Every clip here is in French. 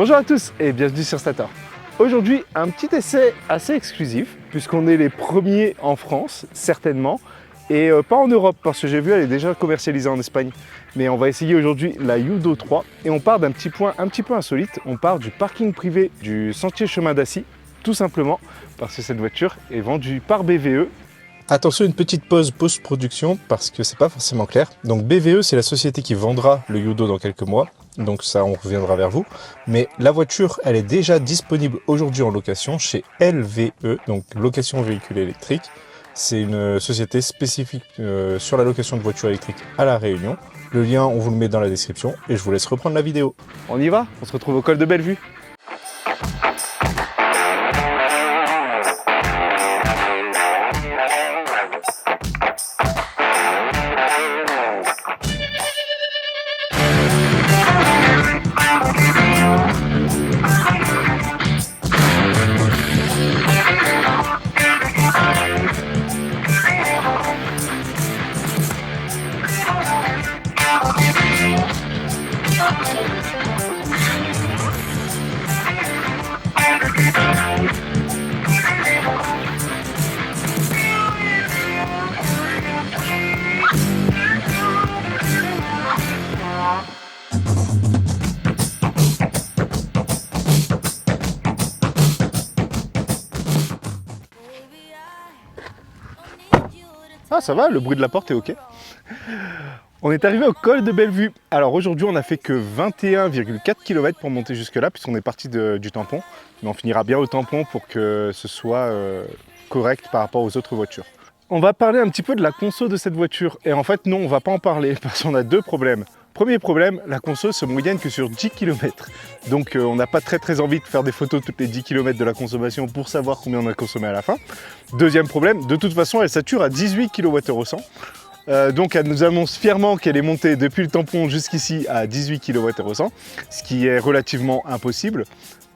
Bonjour à tous et bienvenue sur Stator. Aujourd'hui, un petit essai assez exclusif puisqu'on est les premiers en France, certainement, et pas en Europe parce que j'ai vu elle est déjà commercialisée en Espagne. Mais on va essayer aujourd'hui la Yudo 3 et on part d'un petit point un petit peu insolite. On part du parking privé du Sentier Chemin d'Assy, tout simplement parce que cette voiture est vendue par BVE. Attention, une petite pause post-production parce que c'est pas forcément clair. Donc BVE, c'est la société qui vendra le Yudo dans quelques mois. Donc ça, on reviendra vers vous. Mais la voiture, elle est déjà disponible aujourd'hui en location chez LVE, donc location véhicule électrique. C'est une société spécifique sur la location de voitures électriques à La Réunion. Le lien, on vous le met dans la description et je vous laisse reprendre la vidéo. On y va? On se retrouve au col de Bellevue. Ah ça va, le bruit de la porte est ok. On est arrivé au col de Bellevue. Alors aujourd'hui on a fait que 21,4 km pour monter jusque là puisqu'on est parti du tampon. Mais on finira bien au tampon pour que ce soit correct par rapport aux autres voitures. On va parler un petit peu de la conso de cette voiture. Et en fait non, on va pas en parler parce qu'on a deux problèmes. Premier problème, la conso se moyenne que sur 10 km. Donc on n'a pas très envie de faire des photos toutes les 10 km de la consommation pour savoir combien on a consommé à la fin. Deuxième problème, de toute façon elle sature à 18 kWh au 100. Donc elle nous annonce fièrement qu'elle est montée depuis le tampon jusqu'ici à 18 kWh au 100, ce qui est relativement impossible.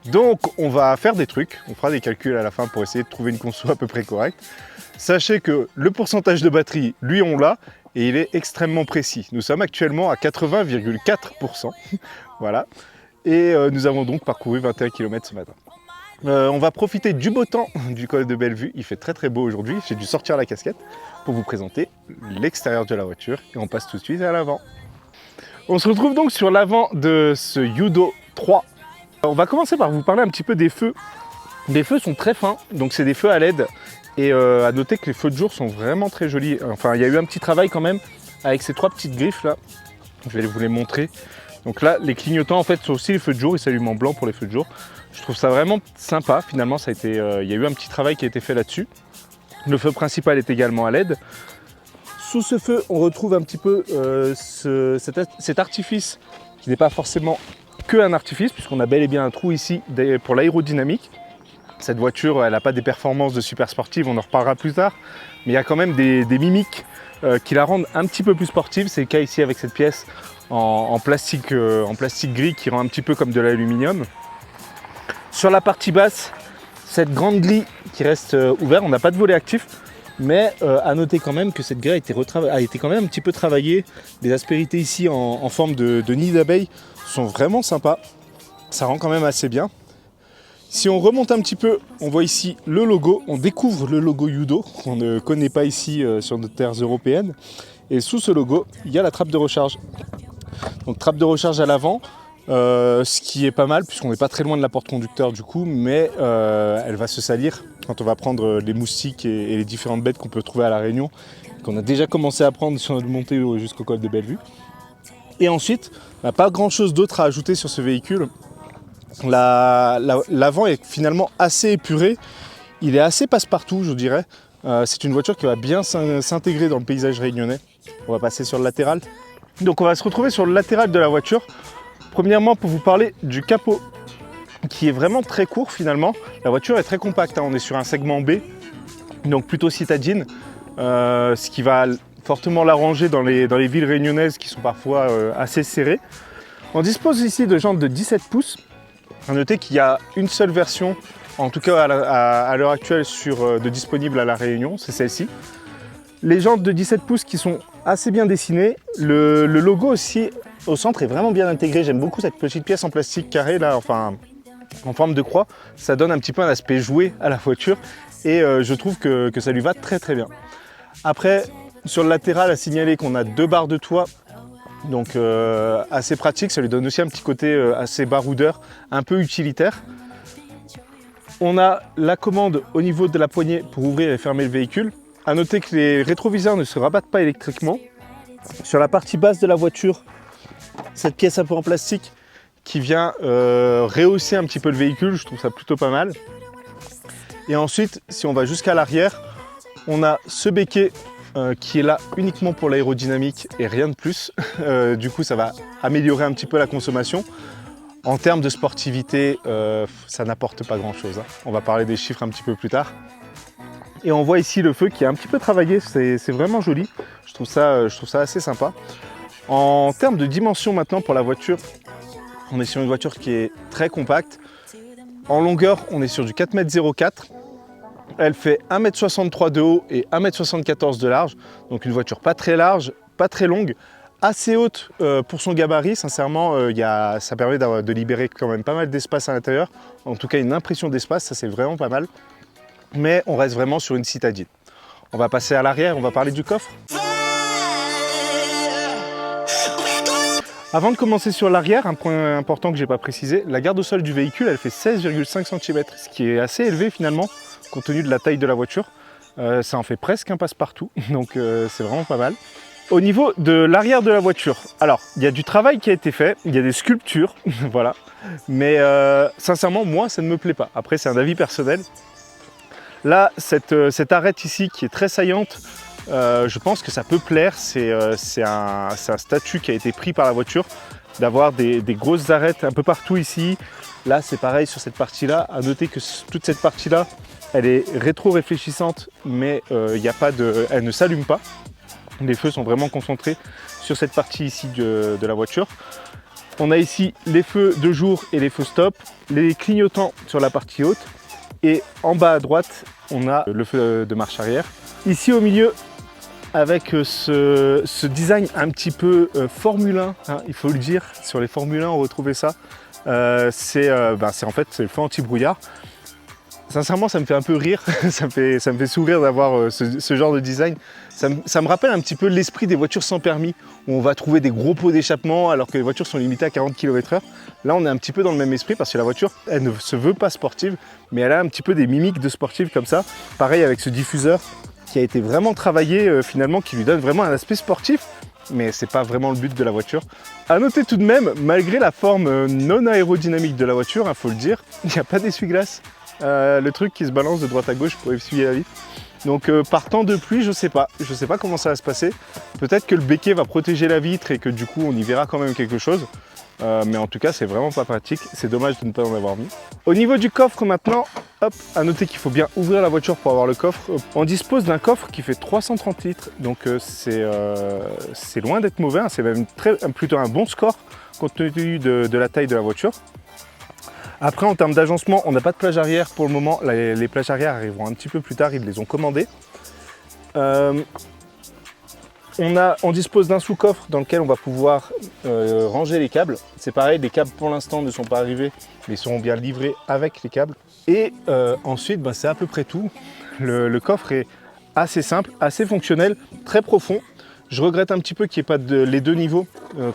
Donc on va faire des trucs, on fera des calculs à la fin pour essayer de trouver une conso à peu près correcte. Sachez que le pourcentage de batterie, lui on l'a, et il est extrêmement précis. Nous sommes actuellement à 80,4%. Voilà. Et nous avons donc parcouru 21 km ce matin. On va profiter du beau temps du col de Bellevue. Il fait très beau aujourd'hui. J'ai dû sortir la casquette pour vous présenter l'extérieur de la voiture. Et on passe tout de suite à l'avant. On se retrouve donc sur l'avant de ce Yudo 3. On va commencer par vous parler un petit peu des feux. Les feux sont très fins, donc c'est des feux à LED. Et à noter que les feux de jour sont vraiment très jolis. Enfin, il y a eu un petit travail quand même avec ces trois petites griffes là. Je vais vous les montrer. Donc là, les clignotants en fait sont aussi les feux de jour. Ils s'allument en blanc pour les feux de jour. Je trouve ça vraiment sympa. Finalement, ça a été, il y a eu un petit travail qui a été fait là-dessus. Le feu principal est également à LED. Sous ce feu, on retrouve un petit peu cet artifice qui n'est pas forcément qu'un artifice, puisqu'on a bel et bien un trou ici pour l'aérodynamique. Cette voiture, elle n'a pas des performances de super sportive, on en reparlera plus tard, mais il y a quand même des mimiques qui la rendent un petit peu plus sportive. C'est le cas ici avec cette pièce en plastique gris qui rend un petit peu comme de l'aluminium. Sur la partie basse, cette grande grille qui reste ouverte, on n'a pas de volet actif, mais à noter quand même que cette grille a été quand même un petit peu travaillée. Les aspérités ici en forme de nid d'abeille sont vraiment sympas, ça rend quand même assez bien. Si on remonte un petit peu, on voit ici le logo, on découvre le logo Yudo qu'on ne connaît pas ici sur nos terres européennes. Et sous ce logo, il y a la trappe de recharge. Donc trappe de recharge à l'avant, ce qui est pas mal puisqu'on n'est pas très loin de la porte conducteur du coup, mais elle va se salir quand on va prendre les moustiques et les différentes bêtes qu'on peut trouver à La Réunion, qu'on a déjà commencé à prendre sur notre montée jusqu'au col de Bellevue. Et ensuite, pas grand chose d'autre à ajouter sur ce véhicule. L'avant est finalement assez épuré, il est assez passe-partout je dirais. C'est une voiture qui va bien s'intégrer dans le paysage réunionnais. On va passer sur le latéral. Donc on va se retrouver sur le latéral de la voiture. Premièrement pour vous parler du capot qui est vraiment très court finalement. La voiture est très compacte, hein. On est sur un segment B, donc plutôt citadine, ce qui va fortement l'arranger dans les villes réunionnaises qui sont parfois assez serrées. On dispose ici de jantes de 17 pouces. À noter qu'il y a une seule version, en tout cas à l'heure actuelle, de disponible à La Réunion, c'est celle-ci. Les jantes de 17 pouces qui sont assez bien dessinées. Le logo aussi au centre est vraiment bien intégrée. J'aime beaucoup cette petite pièce en plastique carré là, enfin en forme de croix. Ça donne un petit peu un aspect joué à la voiture et je trouve que ça lui va très très bien. Après, sur le latéral, à signaler qu'on a 2 barres de toit, donc assez pratique. Ça lui donne aussi un petit côté assez baroudeur, un peu utilitaire. On a la commande au niveau de la poignée pour ouvrir et fermer le véhicule. A noter que les rétroviseurs ne se rabattent pas électriquement. Sur la partie basse de la voiture, cette pièce un peu en plastique qui vient rehausser un petit peu le véhicule, je trouve ça plutôt pas mal. Et ensuite, si on va jusqu'à l'arrière, on a ce béquet qui est là uniquement pour l'aérodynamique et rien de plus. Du coup, ça va améliorer un petit peu la consommation. En termes de sportivité, ça n'apporte pas grand-chose. On va parler des chiffres un petit peu plus tard. Et on voit ici le feu qui est un petit peu travaillé, c'est vraiment joli. Je trouve ça assez sympa. En termes de dimension maintenant pour la voiture, on est sur une voiture qui est très compacte. En longueur, on est sur du 4,04 m. Elle fait 1,63 m de haut et 1,74 m de large. Donc une voiture pas très large, pas très longue, assez haute pour son gabarit. Sincèrement, ça permet de libérer quand même pas mal d'espace à l'intérieur. En tout cas, une impression d'espace, ça c'est vraiment pas mal. Mais on reste vraiment sur une citadine. On va passer à l'arrière, on va parler du coffre. Avant de commencer sur l'arrière, un point important que je n'ai pas précisé, la garde au sol du véhicule, elle fait 16,5 cm, ce qui est assez élevé finalement, compte tenu de la taille de la voiture. Ça en fait presque un passe-partout, donc c'est vraiment pas mal. Au niveau de l'arrière de la voiture, alors il y a du travail qui a été fait, il y a des sculptures, voilà, mais sincèrement moi ça ne me plaît pas. Après c'est un avis personnel. Là, cette arête ici qui est très saillante, je pense que ça peut plaire. C'est un statut qui a été pris par la voiture, d'avoir des grosses arêtes un peu partout ici. Là, c'est pareil sur cette partie-là. À noter que toute cette partie-là, elle est rétro-réfléchissante, mais elle ne s'allume pas. Les feux sont vraiment concentrés sur cette partie ici de la voiture. On a ici les feux de jour et les feux stop, les clignotants sur la partie haute. Et en bas à droite, on a le feu de marche arrière. Ici au milieu, avec ce design un petit peu Formule 1, hein, il faut le dire, sur les Formule 1 on retrouvait ça. C'est en fait le feu anti-brouillard. Sincèrement, ça me fait un peu rire, ça me fait sourire d'avoir ce genre de design. Ça me rappelle un petit peu l'esprit des voitures sans permis, où on va trouver des gros pots d'échappement alors que les voitures sont limitées à 40 km/h. Là, on est un petit peu dans le même esprit parce que la voiture, elle ne se veut pas sportive, mais elle a un petit peu des mimiques de sportive comme ça. Pareil avec ce diffuseur qui a été vraiment travaillé finalement, qui lui donne vraiment un aspect sportif, mais c'est pas vraiment le but de la voiture. A noter tout de même, malgré la forme non aérodynamique de la voiture, il faut le dire, il n'y a pas d'essuie-glace. Le truc qui se balance de droite à gauche pour essuyer la vitre. Donc par temps de pluie, je sais pas comment ça va se passer. Peut-être que le béquet va protéger la vitre et que du coup on y verra quand même quelque chose. Mais en tout cas c'est vraiment pas pratique, c'est dommage de ne pas en avoir mis. Au niveau du coffre maintenant, hop, à noter qu'il faut bien ouvrir la voiture pour avoir le coffre. On dispose d'un coffre qui fait 330 litres, donc c'est loin d'être mauvais, hein. C'est même plutôt un bon score compte tenu de la taille de la voiture. Après, en termes d'agencement, on n'a pas de plage arrière pour le moment. Les plages arrière arriveront un petit peu plus tard, ils les ont commandées. On dispose d'un sous-coffre dans lequel on va pouvoir ranger les câbles. C'est pareil, les câbles pour l'instant ne sont pas arrivés, mais ils seront bien livrés avec les câbles. Et ensuite, c'est à peu près tout. Le coffre est assez simple, assez fonctionnel, très profond. Je regrette un petit peu qu'il n'y ait pas les deux niveaux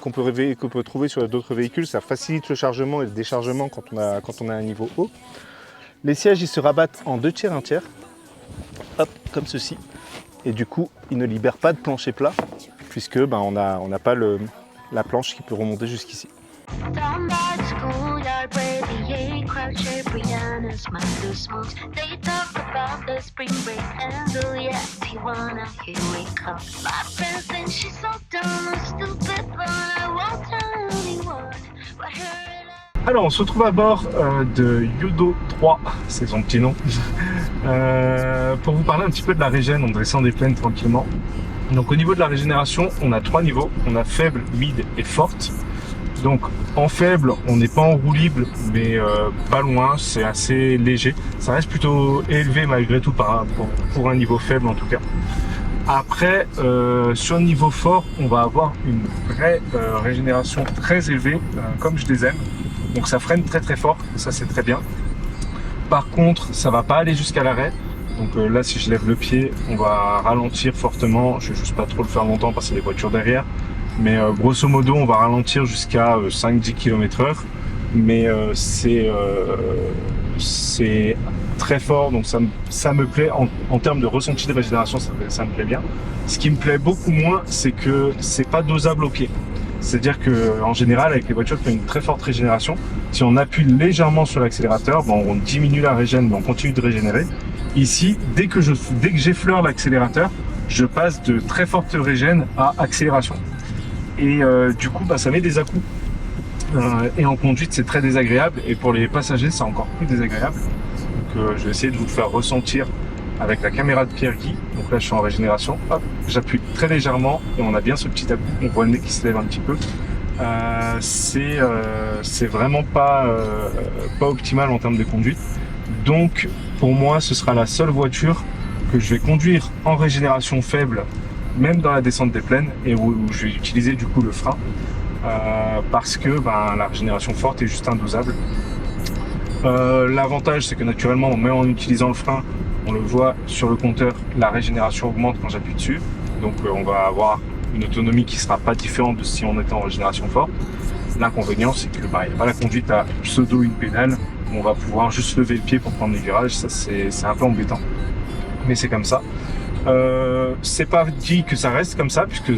qu'on peut trouver sur d'autres véhicules. Ça facilite le chargement et le déchargement quand on a un niveau haut. Les sièges, ils se rabattent en 2 tiers, 1 tiers. Hop, comme ceci. Et du coup, ils ne libèrent pas de plancher plat, puisque on n'a pas la planche qui peut remonter jusqu'ici. Alors on se retrouve à bord de Yodo 3, c'est son petit nom, pour vous parler un petit peu de la régène en dressant des plaines tranquillement. Donc au niveau de la régénération, on a 3 niveaux, on a faible, mid et forte. Donc en faible, on n'est pas en roue libre, mais pas loin, c'est assez léger. Ça reste plutôt élevé malgré tout pour un niveau faible en tout cas. Après, sur le niveau fort, on va avoir une vraie régénération très élevée, comme je les aime. Donc ça freine très très fort, ça c'est très bien. Par contre, ça va pas aller jusqu'à l'arrêt. Donc là, si je lève le pied, on va ralentir fortement. Je vais juste pas trop le faire longtemps parce qu'il y a des voitures derrière. Mais grosso modo, on va ralentir jusqu'à 5-10 km/h. Mais c'est très fort, donc ça me plaît. En termes de ressenti de régénération, ça me plaît bien. Ce qui me plaît beaucoup moins, c'est que c'est pas dosable au pied. C'est-à-dire qu'en général, avec les voitures qui ont une très forte régénération, si on appuie légèrement sur l'accélérateur, bon, on diminue la régène, mais on continue de régénérer. Ici, dès que j'effleure l'accélérateur, je passe de très forte régène à accélération. Et du coup, ça met des à-coups. Et en conduite, c'est très désagréable. Et pour les passagers, c'est encore plus désagréable. Donc, je vais essayer de vous le faire ressentir avec la caméra de Pierre-Guy. Donc là, je suis en régénération. Hop, j'appuie très légèrement et on a bien ce petit à-coup. On voit le nez qui se lève un petit peu. C'est vraiment pas optimal en termes de conduite. Donc, pour moi, ce sera la seule voiture que je vais conduire en régénération faible, même dans la descente des plaines, et où je vais utiliser du coup le frein. Parce que la régénération forte est juste indosable. L'avantage, c'est que naturellement, même en utilisant le frein, on le voit sur le compteur, la régénération augmente quand j'appuie dessus. Donc on va avoir une autonomie qui sera pas différente de si on était en régénération forte. L'inconvénient, c'est que il n'y a pas la conduite à pseudo une pédale. On va pouvoir juste lever le pied pour prendre les virages. Ça, c'est un peu embêtant. Mais c'est comme ça. C'est pas dit que ça reste comme ça, puisque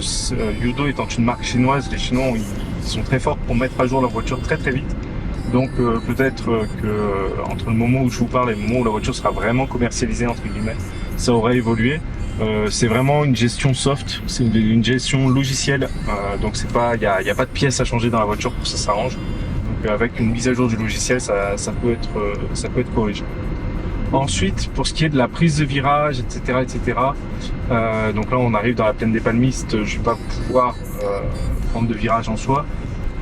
Yudo étant une marque chinoise, les Chinois ils sont très forts pour mettre à jour leur voiture très très vite. Donc peut-être que entre le moment où je vous parle et le moment où la voiture sera vraiment commercialisée entre guillemets, ça aurait évolué. C'est vraiment une gestion soft, c'est une gestion logicielle. Donc c'est pas, il y a pas de pièces à changer dans la voiture pour que ça s'arrange. Donc avec une mise à jour du logiciel, ça peut être corrigé. Ensuite, pour ce qui est de la prise de virage, etc., donc là on arrive dans la plaine des Palmistes, je vais pas pouvoir prendre de virage en soi.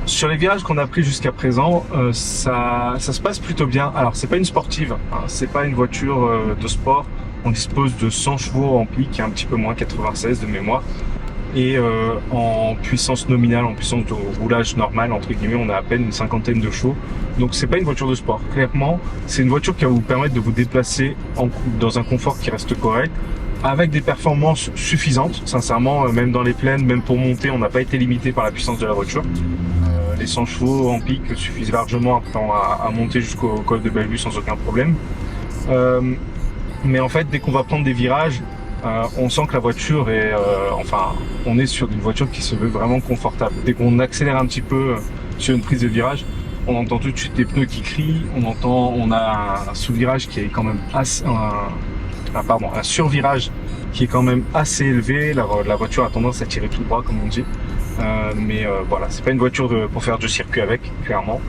Sur les virages qu'on a pris jusqu'à présent, ça se passe plutôt bien. Alors c'est pas une sportive, hein, c'est pas une voiture de sport. On dispose de 100 chevaux en pic, un petit peu moins, 96 de mémoire. Et en puissance nominale, en puissance de roulage normal, entre guillemets, on a à peine une cinquantaine de chevaux. Donc c'est pas une voiture de sport. Clairement, c'est une voiture qui va vous permettre de vous déplacer dans un confort qui reste correct, avec des performances suffisantes. Sincèrement, même dans les plaines, même pour monter, on n'a pas été limité par la puissance de la voiture. Les 100 chevaux en pic suffisent largement à monter jusqu'au col de Bellevue sans aucun problème. Mais en fait, dès qu'on va prendre des virages, on sent que la voiture est, on est sur une voiture qui se veut vraiment confortable. Dès qu'on accélère un petit peu sur une prise de virage, on entend tout de suite les pneus qui crient, on a un sous-virage qui est quand même assez, un survirage qui est quand même assez élevé. La voiture a tendance à tirer tout droit, comme on dit. Voilà, c'est pas une voiture pour faire du circuit avec, clairement.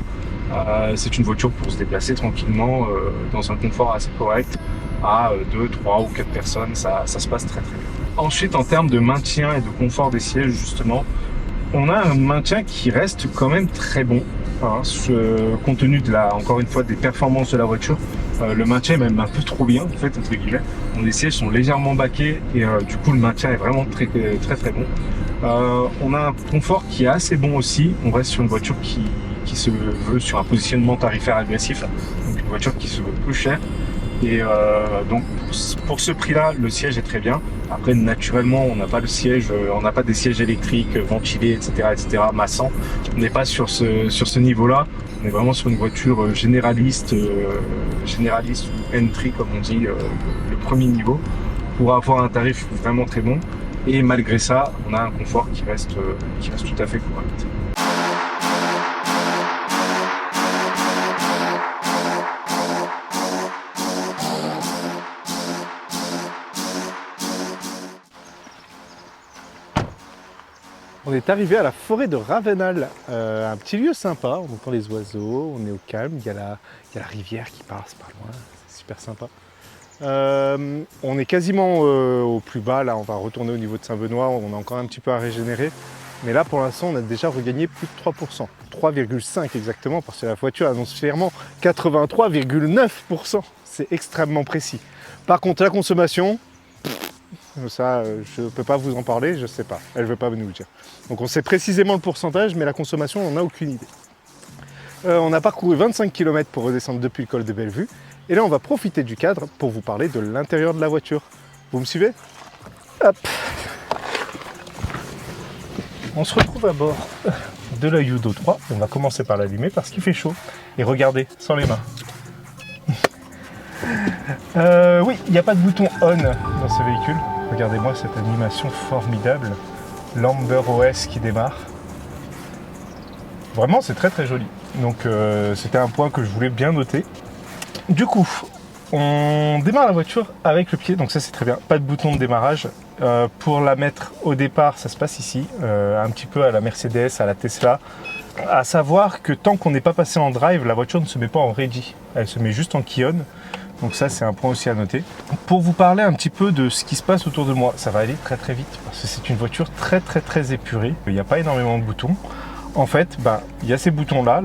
C'est une voiture pour se déplacer tranquillement dans un confort assez correct. À 2, 3 ou 4 personnes, ça se passe très très bien. Ensuite, en termes de maintien et de confort des sièges, justement, on a un maintien qui reste quand même très bon. Hein, compte tenu encore une fois, des performances de la voiture, le maintien est même un peu trop bien, en fait, entre guillemets. Les sièges sont légèrement baqués et du coup, le maintien est vraiment très très très bon. On a un confort qui est assez bon aussi. On reste sur une voiture qui se veut sur un positionnement tarifaire agressif, donc une voiture qui se veut plus chère. Et donc pour ce prix-là, le siège est très bien. Après, naturellement, on n'a pas de siège, on n'a pas des sièges électriques ventilés, etc., massants. On n'est pas sur ce niveau-là. On est vraiment sur une voiture généraliste ou entry, comme on dit, le premier niveau, pour avoir un tarif vraiment très bon. Et malgré ça, on a un confort qui reste tout à fait correct. On est arrivé à la forêt de Ravenal, un petit lieu sympa, on entend les oiseaux, on est au calme, il y a la rivière qui passe pas loin, c'est super sympa. On est quasiment au plus bas, là on va retourner au niveau de Saint-Benoît, on a encore un petit peu à régénérer. Mais là pour l'instant on a déjà regagné plus de 3%, 3,5 exactement, parce que la voiture annonce fièrement 83,9%, c'est extrêmement précis. Par contre la consommation, Ça, je ne peux pas vous en parler, je ne sais pas. Elle ne veut pas nous le dire. Donc on sait précisément le pourcentage, mais la consommation, on n'a aucune idée. On a parcouru 25 km pour redescendre depuis le col de Bellevue. Et là, on va profiter du cadre pour vous parler de l'intérieur de la voiture. Vous me suivez? Hop. On se retrouve à bord de la Yudo 3. On va commencer par l'allumer parce qu'il fait chaud. Et regardez, sans les mains. Oui, il n'y a pas de bouton on dans ce véhicule. Regardez-moi cette animation formidable. L'Amber OS qui démarre. Vraiment, c'est très très joli. Donc c'était un point que je voulais bien noter. Du coup, on démarre la voiture avec le pied, donc ça c'est très bien. Pas de bouton de démarrage. Pour la mettre au départ, ça se passe ici, un petit peu à la Mercedes, à la Tesla. À savoir que tant qu'on n'est pas passé en drive, la voiture ne se met pas en ready. Elle se met juste en key on. Donc ça c'est un point aussi à noter. Pour vous parler un petit peu de ce qui se passe autour de moi, ça va aller très très vite parce que c'est une voiture très très très épurée. Il n'y a pas énormément de boutons. En fait, il y a ces boutons là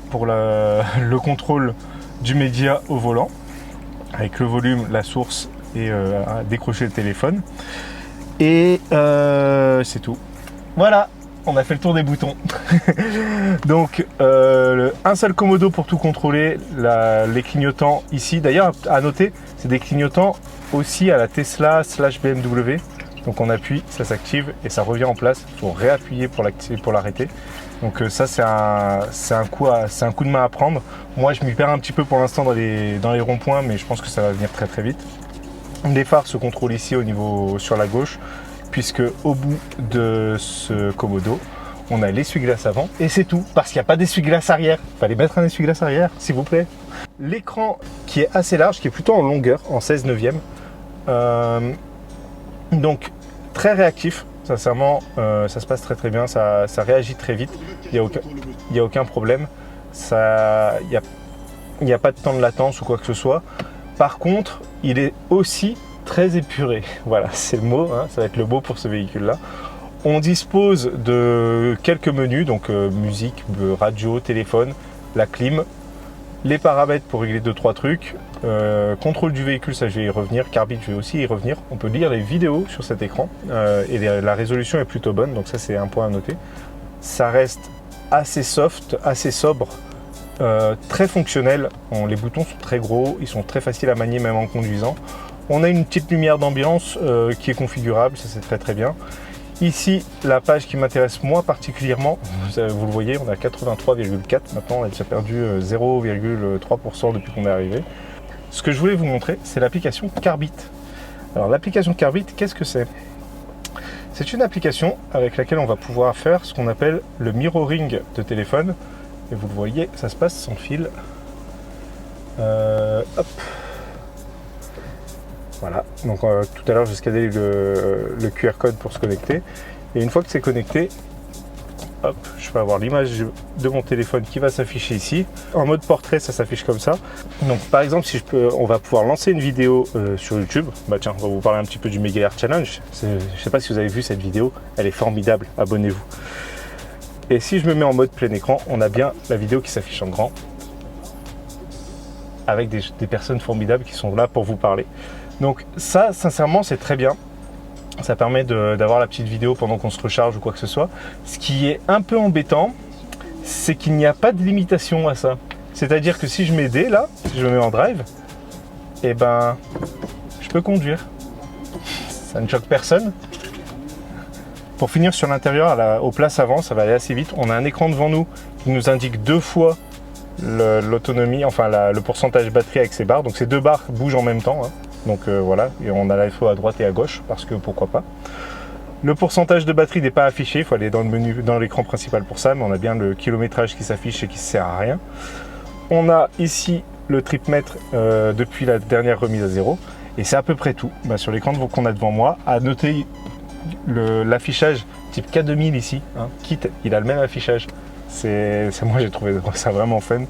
pour le contrôle du média au volant, avec le volume, la source et décrocher le téléphone. Et c'est tout. Voilà, on a fait le tour des boutons. Donc un seul commodo pour tout contrôler, les clignotants ici. D'ailleurs, à noter, c'est des clignotants aussi à la Tesla / BMW. Donc on appuie, ça s'active et ça revient en place. Il faut réappuyer pour l'arrêter. Donc ça c'est un coup de main à prendre. Moi je m'y perds un petit peu pour l'instant dans les ronds-points, mais je pense que ça va venir très très vite. Les phares se contrôlent ici sur la gauche, puisque au bout de ce commodo, on a l'essuie-glace avant et c'est tout, parce qu'il n'y a pas d'essuie-glace arrière. Il fallait mettre un essuie-glace arrière, s'il vous plaît. L'écran qui est assez large, qui est plutôt en longueur, en 16/9. Donc très réactif. Sincèrement, ça se passe très très bien, ça réagit très vite, il n'y a aucun problème, il n'y a pas de temps de latence ou quoi que ce soit. Par contre, il est aussi très épuré, voilà, c'est le mot, hein, ça va être le mot pour ce véhicule-là. On dispose de quelques menus, donc musique, radio, téléphone, la clim, les paramètres pour régler 2-3 trucs, contrôle du véhicule, ça je vais y revenir, Carbit je vais aussi y revenir. On peut lire les vidéos sur cet écran et la résolution est plutôt bonne, donc ça c'est un point à noter. Ça reste assez soft, assez sobre, très fonctionnel. Les boutons sont très gros, ils sont très faciles à manier même en conduisant. On a une petite lumière d'ambiance qui est configurable, ça c'est très très bien. Ici, la page qui m'intéresse moi particulièrement, vous le voyez, on a 83,4, maintenant on a déjà perdu 0,3% depuis qu'on est arrivé. Ce que je voulais vous montrer, c'est l'application Carbit. Alors l'application Carbit, qu'est-ce que c'est? C'est une application avec laquelle on va pouvoir faire ce qu'on appelle le mirroring de téléphone. Et vous le voyez, ça se passe sans fil. Hop. Voilà, donc tout à l'heure j'ai scanné le QR code pour se connecter. Et une fois que c'est connecté, hop, je vais avoir l'image de mon téléphone qui va s'afficher ici. En mode portrait, ça s'affiche comme ça. Donc par exemple, si on va pouvoir lancer une vidéo sur YouTube. Bah tiens, on va vous parler un petit peu du Mega Air Challenge. Je ne sais pas si vous avez vu cette vidéo, elle est formidable, abonnez-vous. Et si je me mets en mode plein écran, on a bien la vidéo qui s'affiche en grand. Avec des personnes formidables qui sont là pour vous parler. Donc ça, sincèrement, c'est très bien. Ça permet d'avoir la petite vidéo pendant qu'on se recharge ou quoi que ce soit. Ce qui est un peu embêtant, c'est qu'il n'y a pas de limitation à ça. C'est-à-dire que si je mets D, là, si je me mets en drive, eh ben, je peux conduire. Ça ne choque personne. Pour finir sur l'intérieur, aux places avant, ça va aller assez vite. On a un écran devant nous qui nous indique 2 fois l'autonomie, enfin le pourcentage batterie avec ces barres. Donc ces 2 barres bougent en même temps. Hein. Donc voilà, et on a l'info à droite et à gauche, parce que pourquoi pas. Le pourcentage de batterie n'est pas affiché, il faut aller dans le menu, dans l'écran principal pour ça, mais on a bien le kilométrage qui s'affiche et qui ne sert à rien. On a ici le tripmètre depuis la dernière remise à 0, et c'est à peu près tout. Sur l'écran qu'on a devant moi, à noter l'affichage type K2000 ici, hein, kit, il a le même affichage. Moi j'ai trouvé ça vraiment fun.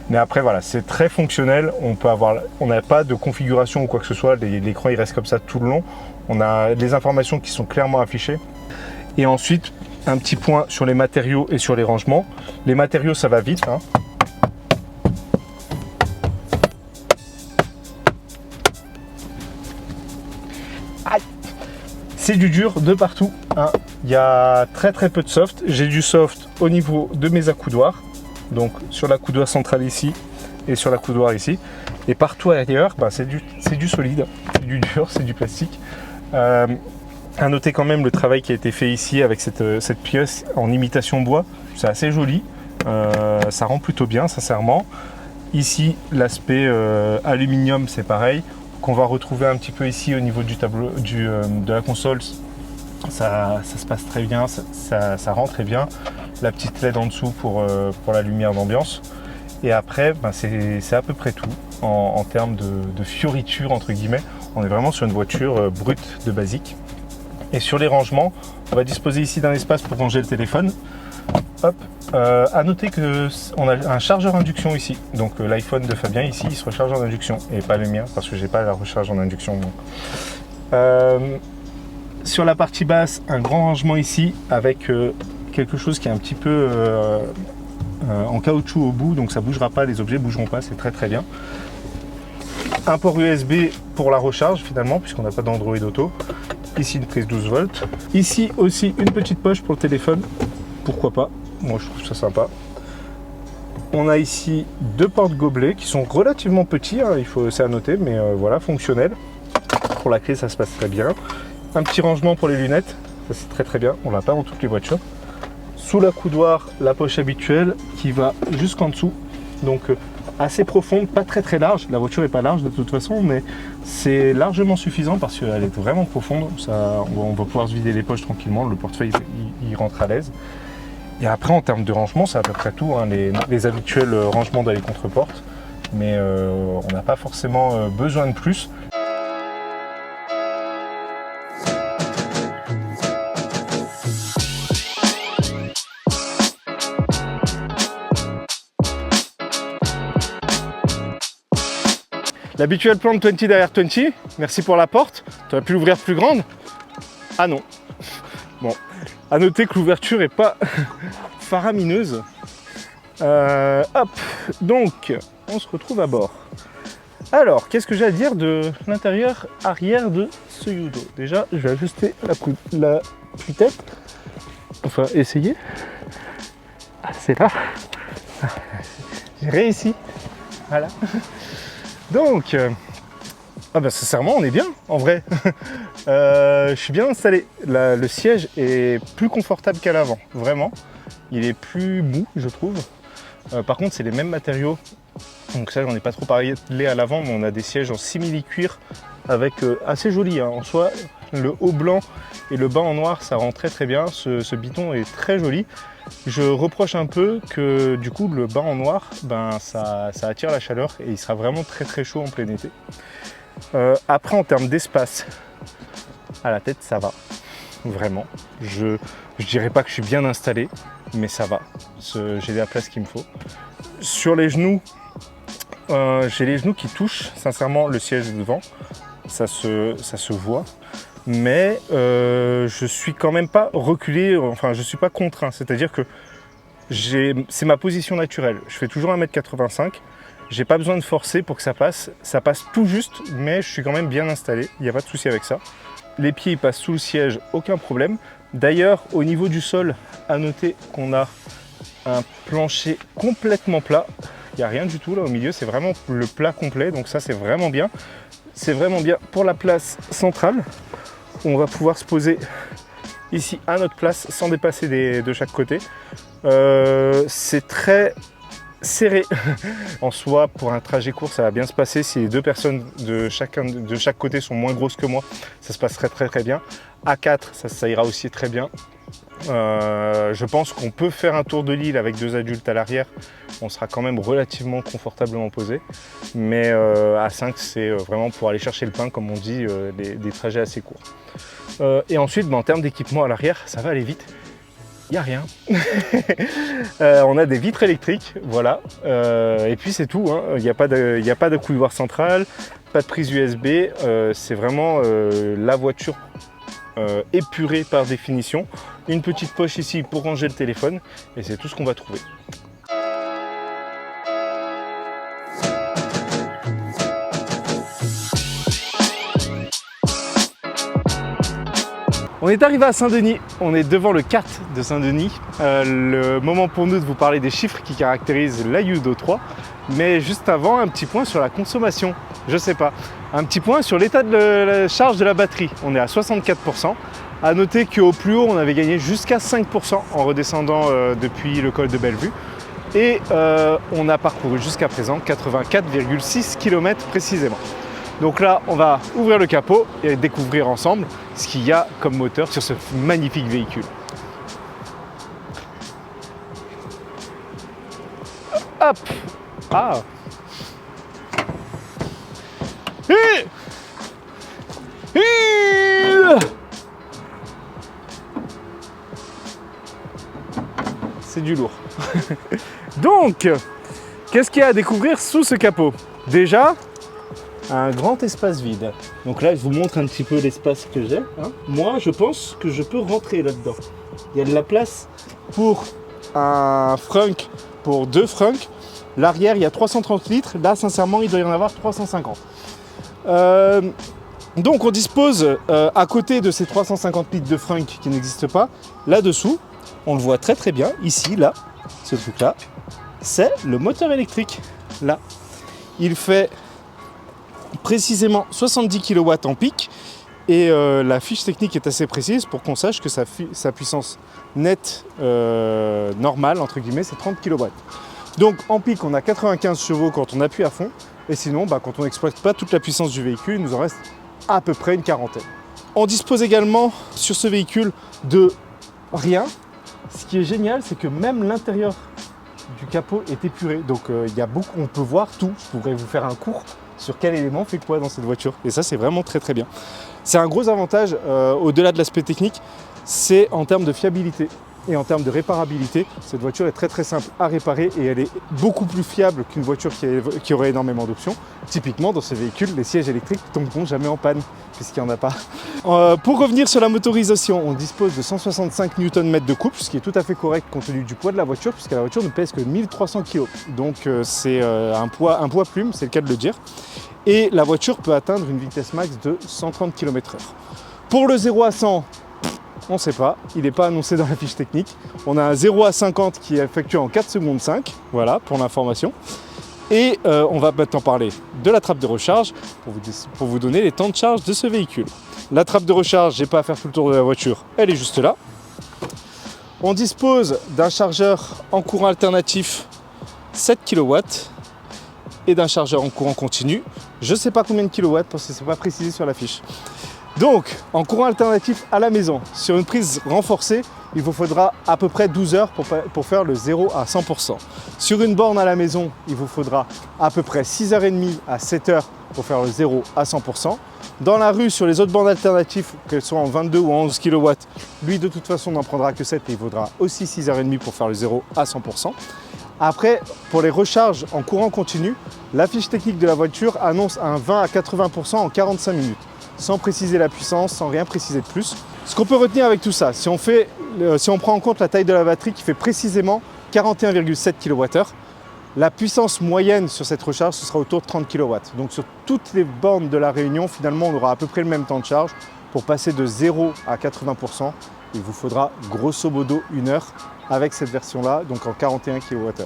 Mais après voilà, c'est très fonctionnel, on n'a pas de configuration ou quoi que ce soit, l'écran il reste comme ça tout le long. On a des informations qui sont clairement affichées. Et ensuite, un petit point sur les matériaux et sur les rangements. Les matériaux ça va vite. Hein. Aïe. c'est du dur de partout, hein. Il y a très peu de soft. J'ai du soft au niveau de mes accoudoirs, donc sur l'accoudoir central ici et sur l'accoudoir ici. Et partout ailleurs, c'est du solide, c'est du dur, c'est du plastique. À noter quand même le travail qui a été fait ici avec cette pièce en imitation bois. C'est assez joli, ça rend plutôt bien sincèrement. Ici l'aspect aluminium c'est pareil, qu'on va retrouver un petit peu ici au niveau du tableau de la console. Ça se passe très bien, ça rend très bien. La petite LED en dessous pour la lumière d'ambiance. Et après, c'est à peu près tout en termes de fioritures entre guillemets. On est vraiment sur une voiture brute de basique. Et sur les rangements, on va disposer ici d'un espace pour ranger le téléphone. Hop. À noter qu'on a un chargeur induction ici. Donc l'iPhone de Fabien ici, il se recharge en induction et pas le mien parce que j'ai pas la recharge en induction. Sur la partie basse, un grand rangement ici avec quelque chose qui est un petit peu en caoutchouc au bout, donc ça bougera pas, les objets bougeront pas, c'est très bien. Un port USB pour la recharge finalement, puisqu'on n'a pas d'Android Auto. Ici une prise 12 volts. Ici aussi une petite poche pour le téléphone, pourquoi pas, moi je trouve ça sympa. On a ici deux porte-gobelets qui sont relativement petits, hein, c'est à noter, mais voilà, fonctionnels. Pour la clé ça se passe très bien. Un petit rangement pour les lunettes, ça c'est très bien, on l'a pas dans toutes les voitures. Sous l'accoudoir, la poche habituelle qui va jusqu'en dessous, donc assez profonde, pas très large. La voiture n'est pas large de toute façon, mais c'est largement suffisant parce qu'elle est vraiment profonde. On va pouvoir se vider les poches tranquillement, le portefeuille il rentre à l'aise. Et après en termes de rangement, c'est à peu près tout, hein, les habituels rangements dans les contre-portes, mais on n'a pas forcément besoin de plus. L'habituelle plante 20 derrière 20, merci pour la porte. Tu aurais pu l'ouvrir plus grande? Ah non. Bon, à noter que l'ouverture n'est pas faramineuse. Hop, donc on se retrouve à bord. Alors, qu'est-ce que j'ai à dire de l'intérieur arrière de ce Yudo? Déjà, je vais ajuster la tue-tête. Enfin, essayer. Ah, c'est là. J'ai réussi. Voilà. Donc, sincèrement, on est bien, en vrai. Je suis bien installé. Le siège est plus confortable qu'à l'avant, vraiment. Il est plus mou, je trouve. Par contre, c'est les mêmes matériaux. Donc ça, j'en ai pas trop parlé à l'avant, mais on a des sièges en simili-cuir avec assez joli. Hein. En soi, le haut blanc et le bas en noir, ça rend très bien. Ce biton est très joli. Je reproche un peu que du coup le bas en noir, ça attire la chaleur et il sera vraiment très chaud en plein été. Après en termes d'espace, à la tête ça va, vraiment. Je dirais pas que je suis bien installé, mais ça va. J'ai la place qu'il me faut. Sur les genoux, j'ai les genoux qui touchent sincèrement le siège devant, ça se voit. Mais je suis quand même pas reculé, enfin je suis pas contraint, c'est-à-dire que c'est ma position naturelle. Je fais toujours 1m85, j'ai pas besoin de forcer pour que ça passe tout juste, mais je suis quand même bien installé, il n'y a pas de souci avec ça. Les pieds ils passent sous le siège, aucun problème. D'ailleurs au niveau du sol, à noter qu'on a un plancher complètement plat, il n'y a rien du tout là au milieu, c'est vraiment le plat complet, donc ça c'est vraiment bien. C'est vraiment bien pour la place centrale. On va pouvoir se poser ici à notre place sans dépasser de chaque côté. C'est très serré en soi. Pour un trajet court, ça va bien se passer. Si les deux personnes de chaque côté sont moins grosses que moi, ça se passerait très bien. À 4, ça ira aussi très bien. Je pense qu'on peut faire un tour de l'île avec deux adultes à l'arrière. On sera quand même relativement confortablement posé. Mais à 5, c'est vraiment pour aller chercher le pain, comme on dit, des trajets assez courts. Et ensuite, en termes d'équipement à l'arrière, ça va aller vite. Il n'y a rien. On a des vitres électriques, voilà. Et puis c'est tout. Hein. Il n'y a pas de couloir central, pas de prise USB. C'est vraiment la voiture épurée par définition. Une petite poche ici pour ranger le téléphone. Et c'est tout ce qu'on va trouver. On est arrivé à Saint-Denis, on est devant le CAT de Saint-Denis. Le moment pour nous de vous parler des chiffres qui caractérisent la Yudo 3. Mais juste avant, un petit point sur la consommation. Je sais pas. Un petit point sur l'état de la charge de la batterie. On est à 64%. À noter qu'au plus haut, on avait gagné jusqu'à 5% en redescendant depuis le col de Bellevue. Et on a parcouru jusqu'à présent 84,6 km précisément. Donc là, on va ouvrir le capot et découvrir ensemble ce qu'il y a comme moteur sur ce magnifique véhicule. Hop! Ah! C'est du lourd. Donc, qu'est-ce qu'il y a à découvrir sous ce capot? Déjà, un grand espace vide. Donc là, je vous montre un petit peu l'espace que j'ai. Moi, je pense que je peux rentrer là-dedans. Il y a de la place pour un frunk, pour 2 frunks. L'arrière, il y a 330 litres. Là, sincèrement, il doit y en avoir 350. Donc, on dispose, à côté de ces 350 litres de frunk qui n'existent pas, là-dessous, on le voit très très bien, ici, là, ce truc-là, c'est le moteur électrique. Là, il fait précisément 70 kW en pic et la fiche technique est assez précise pour qu'on sache que sa puissance nette normale, entre guillemets, c'est 30 kW. Donc en pic, on a 95 chevaux quand on appuie à fond et sinon, quand on n'exploite pas toute la puissance du véhicule, il nous en reste à peu près une quarantaine. On dispose également sur ce véhicule de rien. Ce qui est génial, c'est que même l'intérieur du capot est épuré. Donc il y a beaucoup, on peut voir tout. Je pourrais vous faire un cours sur quel élément fait quoi dans cette voiture. Et ça, c'est vraiment très très bien. C'est un gros avantage, au-delà de l'aspect technique, c'est en termes de fiabilité et en termes de réparabilité. Cette voiture est très très simple à réparer et elle est beaucoup plus fiable qu'une voiture qui aurait énormément d'options. Typiquement, dans ce véhicule, les sièges électriques ne tomberont jamais en panne, puisqu'il n'y en a pas. Pour revenir sur la motorisation, on dispose de 165 Nm de couple, ce qui est tout à fait correct compte tenu du poids de la voiture, puisque la voiture ne pèse que 1300 kg. Donc c'est un poids plume, c'est le cas de le dire. Et la voiture peut atteindre une vitesse max de 130 km/h. Pour le 0 à 100, on ne sait pas, il n'est pas annoncé dans la fiche technique. On a un 0 à 50 qui est effectué en 4 secondes 5, voilà pour l'information. Et on va maintenant parler de la trappe de recharge pour vous donner les temps de charge de ce véhicule. La trappe de recharge, j'ai pas à faire tout le tour de la voiture, elle est juste là. On dispose d'un chargeur en courant alternatif 7 kW et d'un chargeur en courant continu. Je ne sais pas combien de kilowatts parce que ce n'est pas précisé sur la fiche. Donc, en courant alternatif à la maison, sur une prise renforcée, il vous faudra à peu près 12 heures pour faire le 0 à 100%. Sur une borne à la maison, il vous faudra à peu près 6h30 à 7h pour faire le 0 à 100%. Dans la rue, sur les autres bornes alternatives, qu'elles soient en 22 ou en 11 kW, lui de toute façon n'en prendra que 7 et il faudra aussi 6h30 pour faire le 0 à 100%. Après, pour les recharges en courant continu, la fiche technique de la voiture annonce un 20 à 80% en 45 minutes. Sans préciser la puissance, sans rien préciser de plus. Ce qu'on peut retenir avec tout ça, si on prend en compte la taille de la batterie qui fait précisément 41,7 kWh, la puissance moyenne sur cette recharge, ce sera autour de 30 kW. Donc sur toutes les bornes de la Réunion, finalement, on aura à peu près le même temps de charge. Pour passer de 0 à 80%, il vous faudra grosso modo 1 heure avec cette version-là, donc en 41 kWh.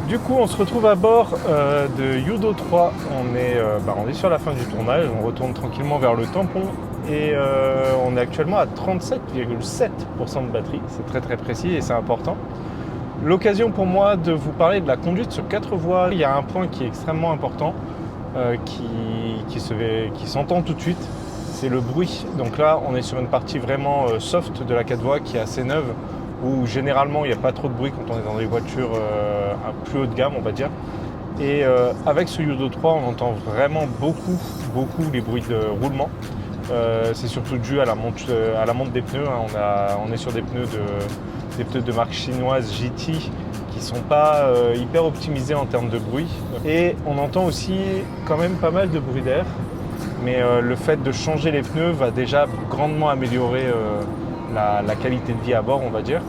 Du coup, on se retrouve à bord de Yudo 3. On est sur la fin du tournage, on retourne tranquillement vers le tampon et on est actuellement à 37,7% de batterie. C'est très très précis et c'est important. L'occasion pour moi de vous parler de la conduite sur 4 voies. Il y a un point qui est extrêmement important qui s'entend tout de suite, c'est le bruit. Donc là, on est sur une partie vraiment soft de la 4 voies qui est assez neuve, où généralement il n'y a pas trop de bruit quand on est dans des voitures plus haut de gamme, on va dire. Et avec ce Yudo 3, on entend vraiment beaucoup les bruits de roulement. C'est surtout dû à la monte des pneus. On est sur des pneus de marque chinoise GT qui qui sont pas hyper optimisés en termes de bruit. Et on entend aussi quand même pas mal de bruit d'air. Mais le fait de changer les pneus va déjà grandement améliorer la qualité de vie à bord, on va dire.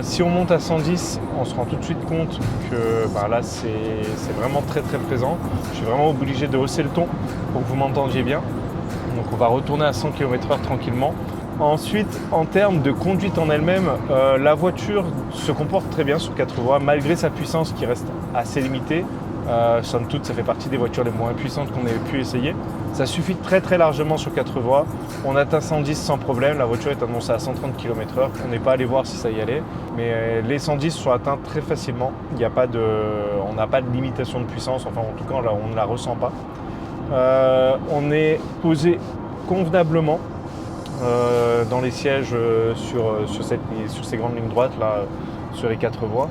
Si on monte à 110, on se rend tout de suite compte que là c'est vraiment très très présent. Je suis vraiment obligé de hausser le ton pour que vous m'entendiez bien. Donc on va retourner à 100 km/h tranquillement. Ensuite, en termes de conduite en elle-même, la voiture se comporte très bien sur 4 voies malgré sa puissance qui reste assez limitée. Somme toute, ça fait partie des voitures les moins puissantes qu'on ait pu essayer. Ça suffit très très largement sur 4 voies. On atteint 110 sans problème. La voiture est annoncée à 130 km/h. On n'est pas allé voir si ça y allait. Mais les 110 sont atteints très facilement. On n'a pas de limitation de puissance. Enfin, en tout cas, là, on ne la ressent pas. On est posé convenablement dans les sièges sur ces grandes lignes droites, là, sur les 4 voies.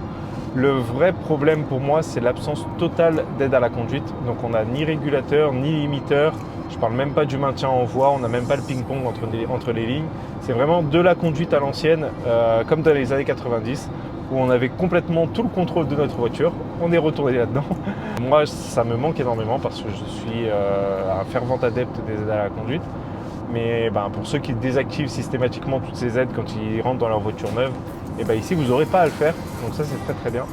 Le vrai problème pour moi, c'est l'absence totale d'aide à la conduite. Donc on n'a ni régulateur, ni limiteur. Je ne parle même pas du maintien en voie, on n'a même pas le ping-pong entre les lignes. C'est vraiment de la conduite à l'ancienne, comme dans les années 90, où on avait complètement tout le contrôle de notre voiture. On est retourné là-dedans. Moi, ça me manque énormément parce que je suis un fervent adepte des aides à la conduite. Mais pour ceux qui désactivent systématiquement toutes ces aides quand ils rentrent dans leur voiture neuve, ici vous n'aurez pas à le faire, donc ça c'est très très bien.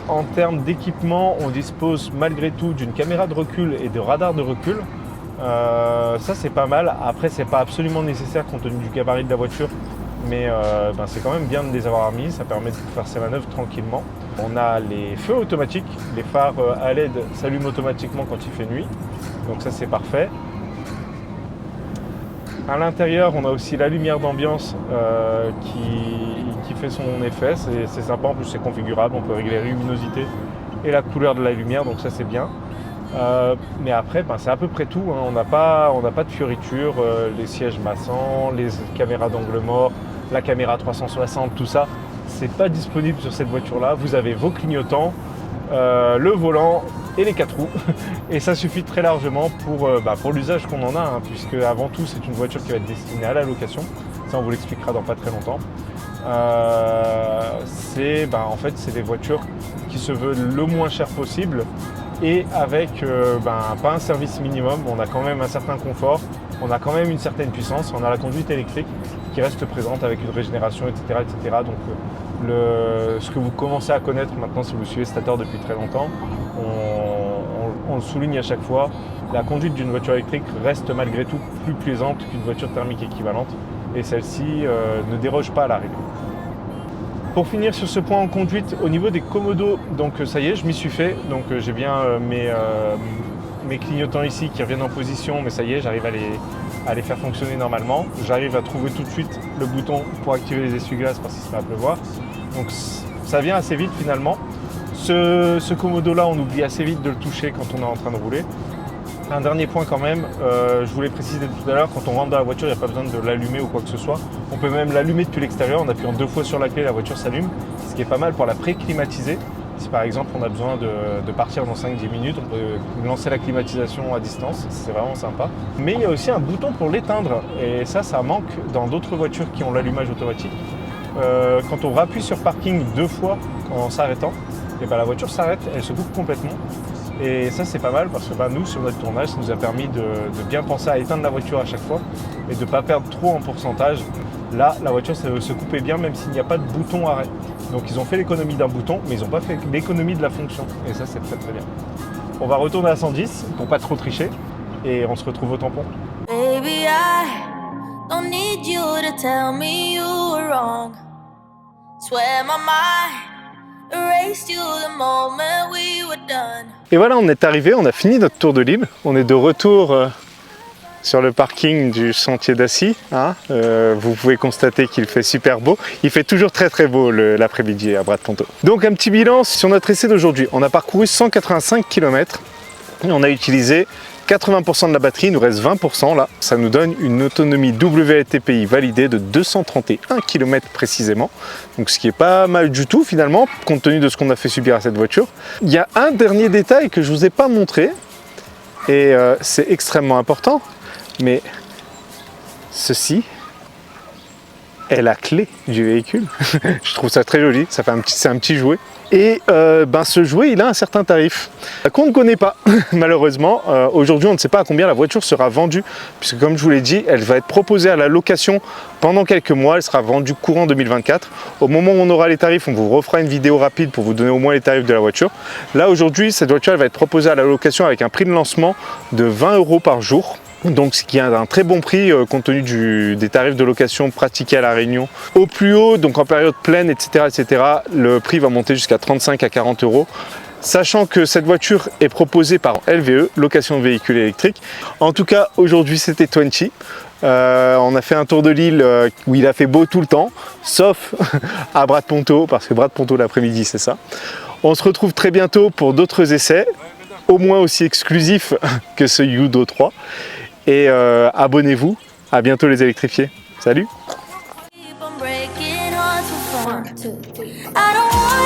En termes d'équipement, on dispose malgré tout d'une caméra de recul et de radar de recul. Ça c'est pas mal. Après c'est pas absolument nécessaire compte tenu du gabarit de la voiture, mais c'est quand même bien de les avoir mis, ça permet de faire ses manœuvres tranquillement. On a les feux automatiques, les phares à LED s'allument automatiquement quand il fait nuit, donc ça c'est parfait. À l'intérieur, on a aussi la lumière d'ambiance qui fait son effet. C'est sympa, en plus c'est configurable, on peut régler la luminosité et la couleur de la lumière, donc ça c'est bien. Mais après, c'est à peu près tout. On n'a pas de fioritures, les sièges massants, les caméras d'angle mort, la caméra 360, tout ça, c'est pas disponible sur cette voiture-là. Vous avez vos clignotants, le volant et les 4 roues et ça suffit très largement pour l'usage qu'on en a, puisque avant tout c'est une voiture qui va être destinée à la location, ça on vous l'expliquera dans pas très longtemps. En fait c'est des voitures qui se veulent le moins cher possible et avec pas un service minimum, on a quand même un certain confort, on a quand même une certaine puissance, on a la conduite électrique qui reste présente avec une régénération, etc. Donc ce que vous commencez à connaître maintenant si vous suivez Stater depuis très longtemps, on le souligne à chaque fois, la conduite d'une voiture électrique reste malgré tout plus plaisante qu'une voiture thermique équivalente et celle-ci ne déroge pas à la règle. Pour finir sur ce point en conduite, au niveau des commodos, donc ça y est, je m'y suis fait, donc j'ai bien mes clignotants ici qui reviennent en position, mais ça y est, j'arrive à les faire fonctionner normalement. J'arrive à trouver tout de suite le bouton pour activer les essuie-glaces parce qu'il se met à pleuvoir. Donc ça vient assez vite finalement. Ce commodo-là, on oublie assez vite de le toucher quand on est en train de rouler. Un dernier point quand même, je voulais préciser tout à l'heure, quand on rentre dans la voiture, il n'y a pas besoin de l'allumer ou quoi que ce soit. On peut même l'allumer depuis l'extérieur, en appuyant 2 fois sur la clé, la voiture s'allume, ce qui est pas mal pour la pré-climatiser. Si par exemple on a besoin de partir dans 5-10 minutes, on peut lancer la climatisation à distance, c'est vraiment sympa. Mais il y a aussi un bouton pour l'éteindre, et ça manque dans d'autres voitures qui ont l'allumage automatique. Quand on rappuie sur parking 2 fois en s'arrêtant, la voiture s'arrête, elle se coupe complètement. Et ça c'est pas mal parce que nous sur notre tournage ça nous a permis de bien penser à éteindre la voiture à chaque fois et de ne pas perdre trop en pourcentage. Là la voiture se coupait bien même s'il n'y a pas de bouton arrêt. Donc ils ont fait l'économie d'un bouton mais ils n'ont pas fait l'économie de la fonction et ça c'est très très bien. On va retourner à 110 pour pas trop tricher et on se retrouve au tampon. Baby, I don't need you to tell me you were wrong. Swear my mind. Et voilà, on est arrivé, on a fini notre tour de l'île. On est de retour sur le parking du sentier d'Assy. Vous pouvez constater qu'il fait super beau. Il fait toujours très très beau l'après-midi à Bras de Ponto. Donc un petit bilan sur notre essai d'aujourd'hui. On a parcouru 185 km et on a utilisé 80% de la batterie, il nous reste 20% là. Ça nous donne une autonomie WLTPI validée de 231 km précisément. Donc ce qui est pas mal du tout finalement, compte tenu de ce qu'on a fait subir à cette voiture. Il y a un dernier détail que je ne vous ai pas montré, et c'est extrêmement important, mais ceci, est la clé du véhicule. Je trouve ça très joli, ça fait c'est un petit jouet. Et ce jouet, il a un certain tarif qu'on ne connaît pas, malheureusement. Aujourd'hui, on ne sait pas à combien la voiture sera vendue, puisque comme je vous l'ai dit, elle va être proposée à la location pendant quelques mois. Elle sera vendue courant 2024. Au moment où on aura les tarifs, on vous refera une vidéo rapide pour vous donner au moins les tarifs de la voiture. Là, aujourd'hui, cette voiture, elle va être proposée à la location avec un prix de lancement de 20 € par jour. Donc ce qui est un très bon prix compte tenu des tarifs de location pratiqués à La Réunion. Au plus haut, donc en période pleine, etc., le prix va monter jusqu'à 35 à 40 €. Sachant que cette voiture est proposée par LVE, location de véhicules électriques. En tout cas, aujourd'hui, c'était 20. On a fait un tour de l'île où il a fait beau tout le temps, sauf à Bras de Ponto, parce que Bras de Ponto l'après-midi, c'est ça. On se retrouve très bientôt pour d'autres essais, au moins aussi exclusifs que ce Yudo 3. Et abonnez-vous, à bientôt les électrifiés. Salut! I don't want